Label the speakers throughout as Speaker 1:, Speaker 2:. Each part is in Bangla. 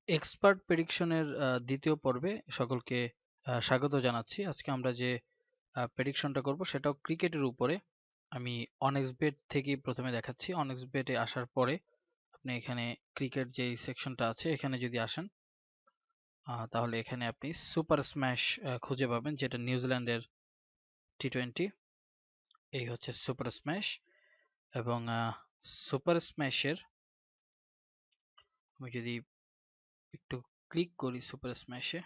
Speaker 1: এক্সপার্ট প্রেডিকশনের দ্বিতীয় পর্বে সকলকে স্বাগত জানাচ্ছি। আজকে আমরা যে প্রেডিকশনটা করব সেটাও ক্রিকেটের উপরে। আমি অনেক্সবেট থেকেই প্রথমে দেখাচ্ছি। অনেক্সবেটে আসার পরে আপনি এখানে ক্রিকেট যেই সেকশনটা আছে এখানে যদি আসেন তাহলে এখানে আপনি সুপার স্ম্যাশ খুঁজে পাবেন, যেটা নিউজিল্যান্ডের টি20। এই হচ্ছে সুপার স্ম্যাশ এবং সুপার স্ম্যাশের আমি যদি একটু ক্লিক করি সুপার স্ম্যাশে,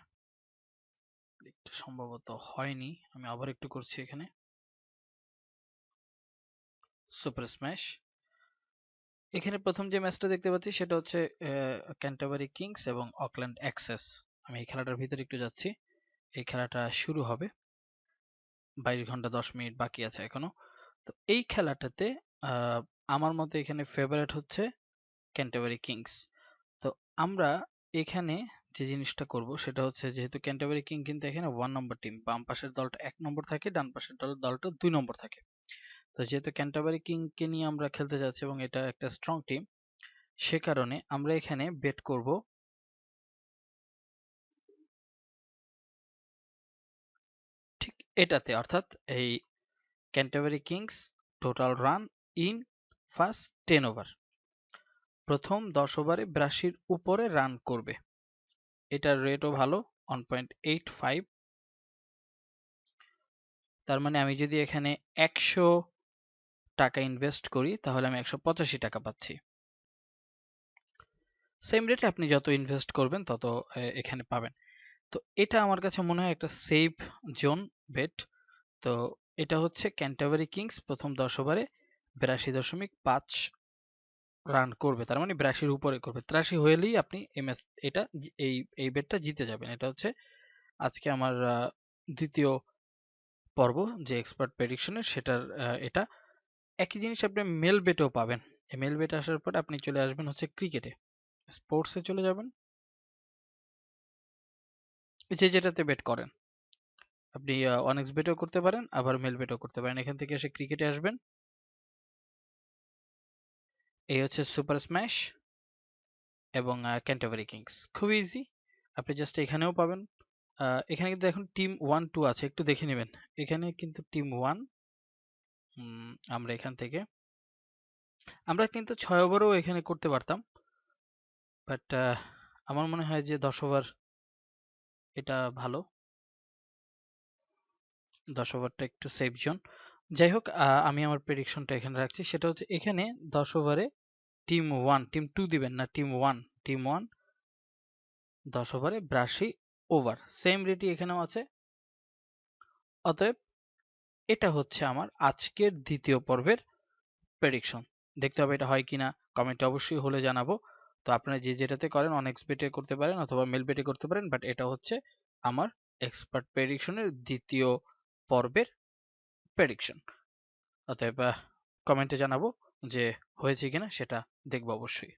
Speaker 1: ক্লিকটা সম্ভবত হয়নি, আমি আবার একটু করছি। এখানে সুপার স্ম্যাশ, এখানে প্রথম যে ম্যাচটা দেখতে পাচ্ছি সেটা হচ্ছে ক্যান্টারবারি কিংস এবং অকল্যান্ড অ্যাক্সেস। আমি এই খেলাটার ভিতরে একটু যাচ্ছি। এই খেলাটা শুরু হবে, 22 ঘন্টা 10 মিনিট বাকি আছে এখনো। তো এই খেলাটাতে আমার মতে এখানে ফেভারিট হচ্ছে ক্যান্টারবারি কিংস। তো আমরা এখানে যে জিনিসটা করব সেটা হচ্ছে, যেহেতু ক্যান্টারবারি কিং কিন্তু এখানে 1 নম্বর টিম, বাম পাশের দলটা 1 নম্বর থাকে, ডান পাশের দলটা 2 নম্বর থাকে। তো যেহেতু ক্যান্টারবারি কিংকে নিয়ে আমরা খেলতে যাচ্ছি এবং এটা একটা স্ট্রং টিম, সে কারণে আমরা এখানে বেট করব ঠিক এটাতে, অর্থাৎ এই Canterbury Kings total run in first 10 over, প্রথম 10 ওভারে 82-র উপরে রান করবে। এটার রেটও ভালো, 1.85। তার মানে আমি যদি এখানে 100 টাকা ইনভেস্ট করি তাহলে আমি 185 টাকা পাচ্ছি। সেম রেটে আপনি যত ইনভেস্ট করবেন তত এখানে পাবেন। তো এটা আমার কাছে মনে হয় একটা সেফ জোন বেট। তো এটা হচ্ছে ক্যান্টারবারি কিংস প্রথম 10 ওভারে 82.5 রান করবে, তার মানে 82-র উপরে করবে। 83 হলেই আপনি এটা এই বেটটা জিতে যাবেন। এটা হচ্ছে আজকে আমার দ্বিতীয় পর্ব যে এক্সপার্ট প্রেডিকশনের, সেটার এটা একই জিনিস আপনি মেল বেটেও পাবেন। এই মেল বেটে আসার পর আপনি চলে আসবেন হচ্ছে ক্রিকেটে, স্পোর্টসে চলে যাবেন, যে যেটাতে বেট করেন। আপনি অনেক্স বেটও করতে পারেন, আবার মেল বেটও করতে পারেন। এখান থেকে এসে ক্রিকেটে আসবেন। এই হচ্ছে সুপার স্ম্যাশ এবং ক্যান্টারবারি কিংস, খুবই ইজি। আপনি জাস্ট এখানেও পাবেন। এখানে কিন্তু এখন টিম 1-2 আছে, একটু দেখে নেবেন। এখানে কিন্তু টিম 1, আমরা এখান থেকে আমরা কিন্তু 6 ওভারও এখানে করতে পারতাম, বাট আমার মনে হয় যে 10 ওভার এটা ভালো। 10 ওভারটা একটু সেফ জোন। যাই হোক, আমি আমার প্রেডিকশনটা এখানে রাখছি। সেটা হচ্ছে এখানে 10 ওভারে টিম 1, টিম 2 দিবেন না, টিম 1 10 ওভারে 82 ওভার, সেম রেটই এখানেও আছে। অতএব এটা হচ্ছে আমার আজকের দ্বিতীয় পর্বের প্রেডিকশন। দেখতে হবে এটা হয় কিনা, কমেন্টে অবশ্যই হলে জানাবো। তো আপনারা যে যেটাতে করেন, অনেক্স বেটে করতে পারেন অথবা মেল বেটে করতে পারেন, বাট এটা হচ্ছে আমার এক্সপার্ট প্রেডিকশনের দ্বিতীয় পর্বের প্রেডিকশন। অতএব কমেন্টে জানাবো যে হয়েছে কিনা, সেটা দেখবো অবশ্যই।